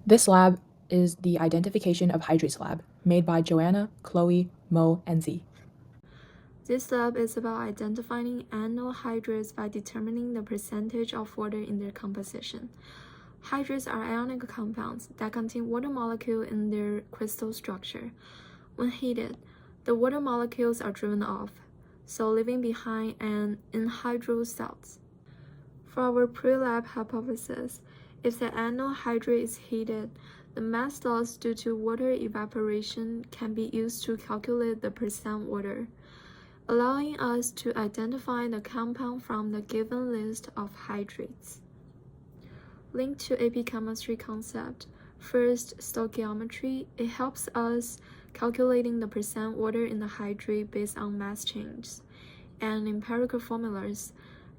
This lab is the Identification of Hydrates Lab, made by Joanna, Chloe, Mo, and Z. This lab is about identifying annual hydrates by determining the percentage of water in their composition. Hydrates are ionic compounds that contain water molecules in their crystal structure. When heated, the water molecules are driven off, so leaving behind an anhydrous salts. For our pre-lab hypothesis, if the annual hydrate is heated, the mass loss due to water evaporation can be used to calculate the percent water, allowing us to identify the compound from the given list of hydrates. Linked to AP chemistry concept, first, stoichiometry. It helps us calculating the percent water in the hydrate based on mass changes, and empirical formulas,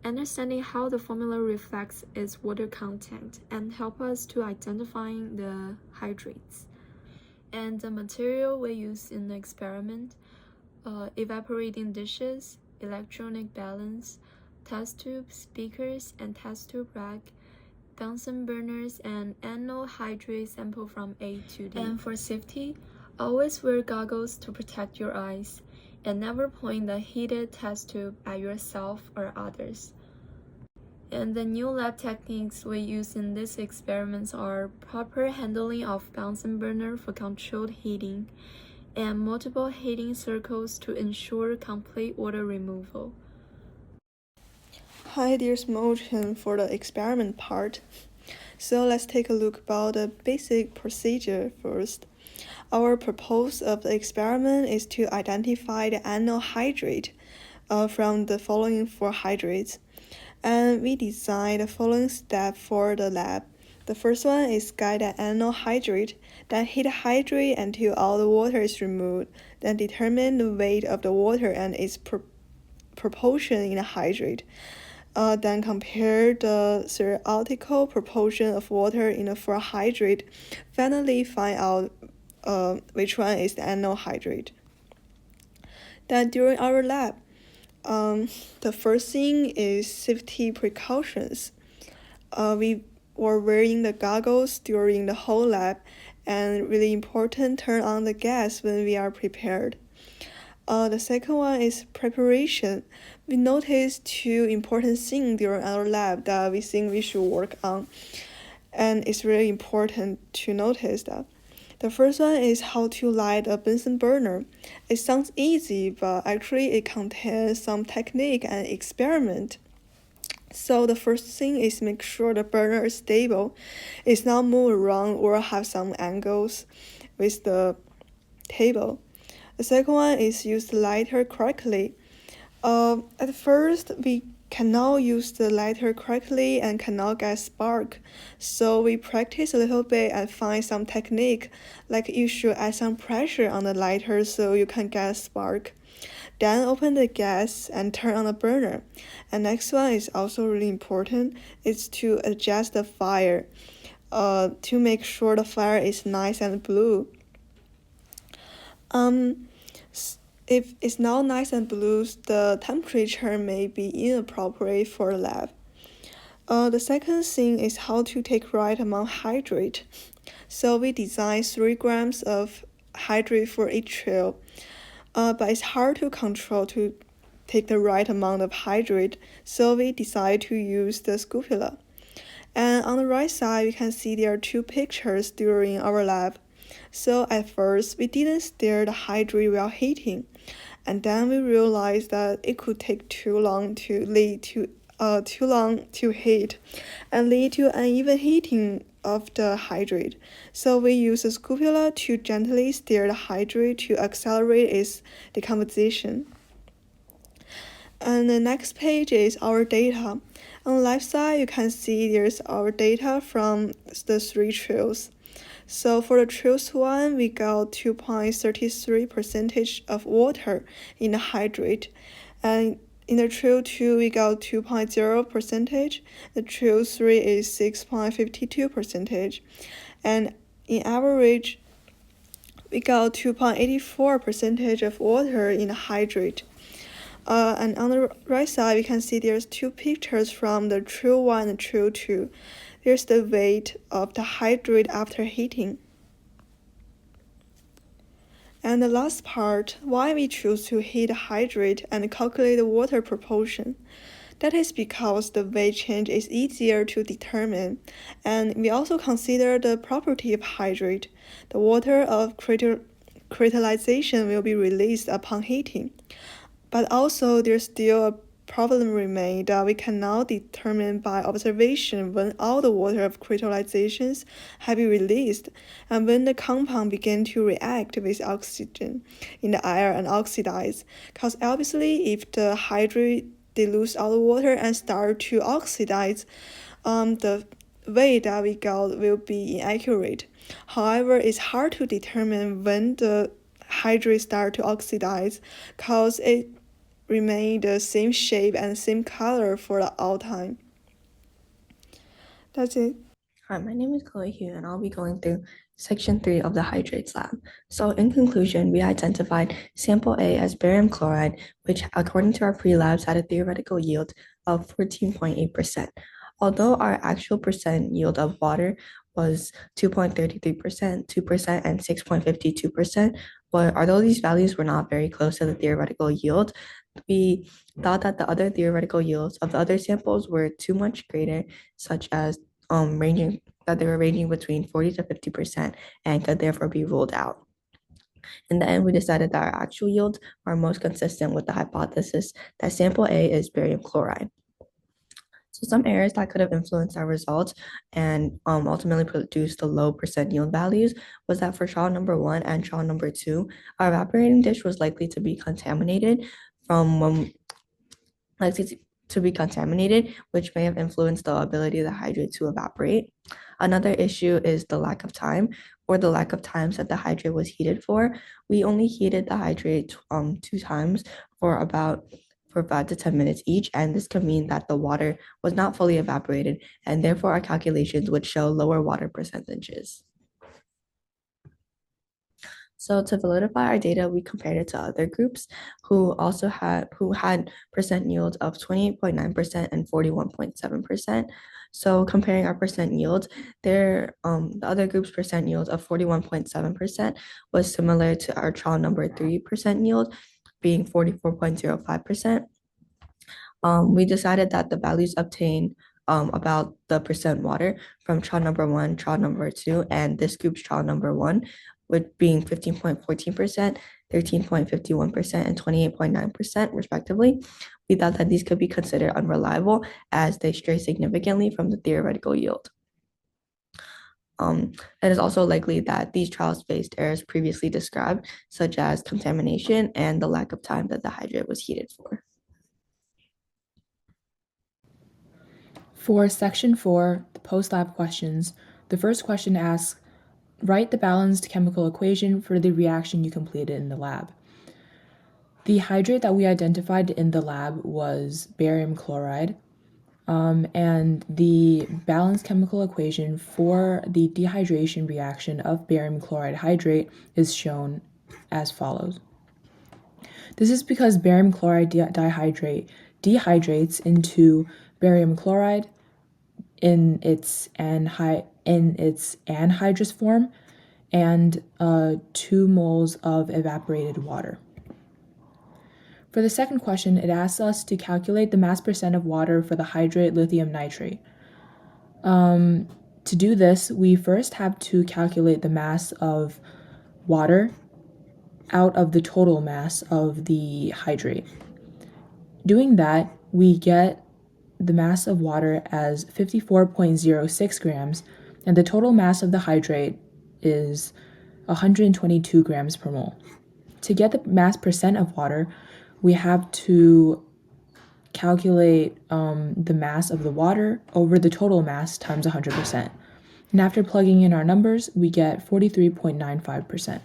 understanding how the formula reflects its water content and help us to identifying the hydrates. And the material we use in the experiment, evaporating dishes, electronic balance, test tube, speakers, and test tube rack, Bunsen burners, and annual hydrate sample from A to D. And for safety, always wear goggles to protect your eyes, and never point the heated test tube at yourself or others. And the new lab techniques we use in these experiments are proper handling of Bunsen burner for controlled heating, and multiple heating circles to ensure complete water removal. Hi, there's motion for the experiment part. So let's take a look about the basic procedure first. Our purpose of the experiment is to identify the annual hydrate from the following 4 hydrates. And we design the following step for the lab. The first one is guide the annual hydrate, then heat the hydrate until all the water is removed, then determine the weight of the water and its proportion in the hydrate. Then compare the theoretical proportion of water in the 4 hydrate. Finally, find out which one is the annual hydrate. Then during our lab, the first thing is safety precautions. We were wearing the goggles during the whole lab, and really important, turn on the gas when we are prepared. The second one is preparation. We noticed 2 important things during our lab that we think we should work on, and it's really important to notice that. The first one is how to light a Bunsen burner. It sounds easy, but actually it contains some technique and experiment. So the first thing is make sure the burner is stable. It's not move around or have some angles with the table. The second one is use the lighter correctly. At first, we cannot use the lighter correctly and cannot get spark. So we practice a little bit and find some technique, like you should add some pressure on the lighter so you can get a spark. Then open the gas and turn on the burner. And next one is also really important, is to adjust the fire to make sure the fire is nice and blue. If it's not nice and blue, the temperature may be inappropriate for the lab. The second thing is how to take right amount hydrate. So we designed 3 grams of hydrate for each trail, but it's hard to control to take the right amount of hydrate, so we decided to use the scoopula. And on the right side, you can see there are 2 pictures during our lab. So at first, we didn't stir the hydrate while heating, and then we realized that it could take too long to heat and lead to uneven heating of the hydrate. So we use a scoopula to gently stir the hydrate to accelerate its decomposition. And the next page is our data. On the left side, you can see there's our data from the 3 trails. So for the trails 1, we got 2.33% of water in the hydrate, and in the trail 2, we got 2.0%. The trail 3 is 6.52%, and in average, we got 2.84% of water in the hydrate. And on the right side, we can see there's 2 pictures from the trail 1 and trail 2. Here's the weight of the hydrate after heating. And the last part, why we choose to heat hydrate and calculate the water proportion. That is because the weight change is easier to determine, and we also consider the property of hydrate. The water of crystallization will be released upon heating. But also there's still a problem remain that we cannot determine by observation when all the water of crystallizations have been released and when the compound begin to react with oxygen in the air and oxidize. Because obviously if the hydrate dilutes all the water and start to oxidize, the way that we got will be inaccurate. However, it's hard to determine when the hydrate start to oxidize because it remain the same shape and same color for the all time. That's it. Hi, my name is Chloe Hugh, and I'll be going through Section 3 of the Hydrates Lab. So in conclusion, we identified sample A as barium chloride, which according to our pre-labs had a theoretical yield of 14.8%. Although our actual percent yield of water was 2.33%, 2%, and 6.52%, but although these values were not very close to the theoretical yield, we thought that the other theoretical yields of the other samples were too much greater, such as they were ranging between 40 to 50% and could therefore be ruled out. In the end, we decided that our actual yields are most consistent with the hypothesis that sample A is barium chloride. So some errors that could have influenced our results and ultimately produced the low percent yield values was that for trial number 1 and trial number 2, our evaporating dish was likely to be contaminated which may have influenced the ability of the hydrate to evaporate. Another issue is the lack of time, or the lack of times that the hydrate was heated for. We only heated the hydrate 2 times for 5 to 10 minutes each, and this could mean that the water was not fully evaporated, and therefore our calculations would show lower water percentages. So to validify our data, we compared it to other groups who had percent yields of 28.9% and 41.7%. So comparing our percent yields, the other group's percent yield of 41.7% was similar to our trial number 3 percent yield, being 44.05%. We decided that the values obtained about the percent water from trial number 1, trial number 2, and this group's trial number 1, with being 15.14%, 13.51%, and 28.9% respectively. We thought that these could be considered unreliable as they stray significantly from the theoretical yield. It is also likely that these trials faced errors previously described, such as contamination and the lack of time that the hydrate was heated for. For Section 4, the post-lab questions, the first question asks, write the balanced chemical equation for the reaction you completed in the lab. The hydrate that we identified in the lab was barium chloride, and the balanced chemical equation for the dehydration reaction of barium chloride hydrate is shown as follows. This is because barium chloride dihydrate dehydrates into barium chloride in its anhydrous form and 2 moles of evaporated water. For the second question, it asks us to calculate the mass percent of water for the hydrate lithium nitrate. To do this, we first have to calculate the mass of water out of the total mass of the hydrate. Doing that, we get the mass of water as 54.06 grams, and the total mass of the hydrate is 122 grams per mole. To get the mass percent of water, we have to calculate the mass of the water over the total mass times 100%. And after plugging in our numbers, we get 43.95%.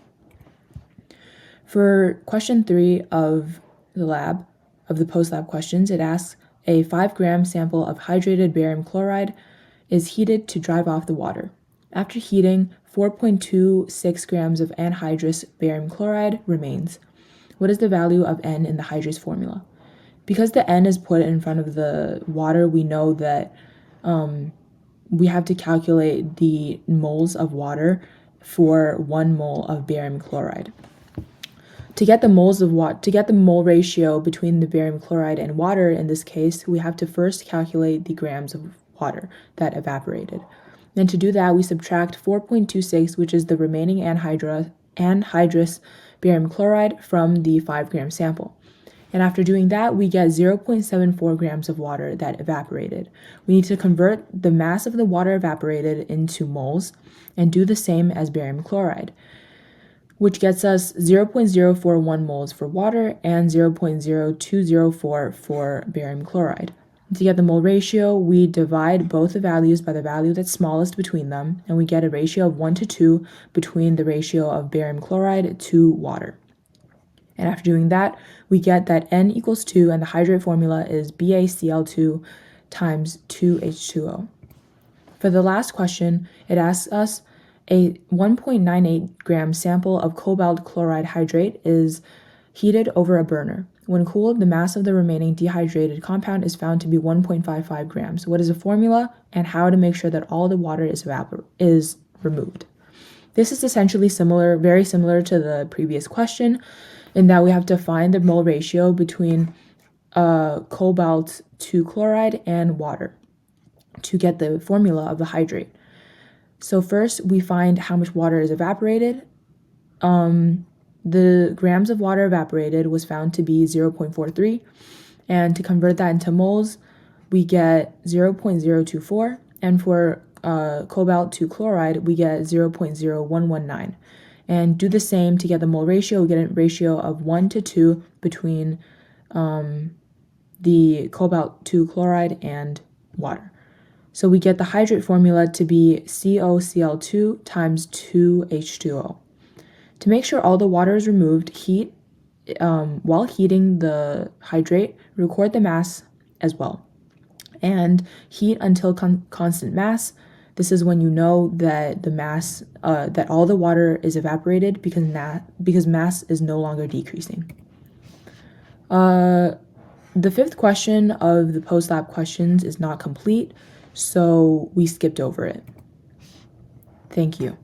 For question 3 of the post-lab questions, it asks, a 5-gram sample of hydrated barium chloride is heated to drive off the water. After heating, 4.26 grams of anhydrous barium chloride remains. What is the value of N in the hydrate formula? Because the N is put in front of the water, we know that we have to calculate the moles of water for 1 mole of barium chloride. To get the mole ratio between the barium chloride and water in this case, we have to first calculate the grams of water that evaporated. And to do that, we subtract 4.26, which is the remaining anhydrous barium chloride, from the 5-gram sample. And after doing that, we get 0.74 grams of water that evaporated. We need to convert the mass of the water evaporated into moles and do the same as barium chloride, which gets us 0.041 moles for water and 0.0204 for barium chloride. To get the mole ratio, we divide both the values by the value that's smallest between them, and we get a ratio of 1 to 2 between the ratio of barium chloride to water. And after doing that, we get that N equals 2, and the hydrate formula is BaCl2 times 2H2O. For the last question, it asks us a 1.98 gram sample of cobalt chloride hydrate is heated over a burner. When cooled, the mass of the remaining dehydrated compound is found to be 1.55 grams. What is the formula and how to make sure that all the water is removed? This is essentially very similar to the previous question, in that we have to find the mole ratio between cobalt 2 chloride and water to get the formula of the hydrate. So first, we find how much water is evaporated. The grams of water evaporated was found to be 0.43, and to convert that into moles, we get 0.024, and for cobalt 2 chloride, we get 0.0119. And do the same to get the mole ratio. We get a ratio of 1 to 2 between the cobalt 2 chloride and water. So we get the hydrate formula to be CoCl2 times 2H2O. To make sure all the water is removed, while heating the hydrate, record the mass as well. And heat until constant mass. This is when you know that the mass, that all the water is evaporated because mass is no longer decreasing. The 5th question of the post-lab questions is not complete, so we skipped over it. Thank you.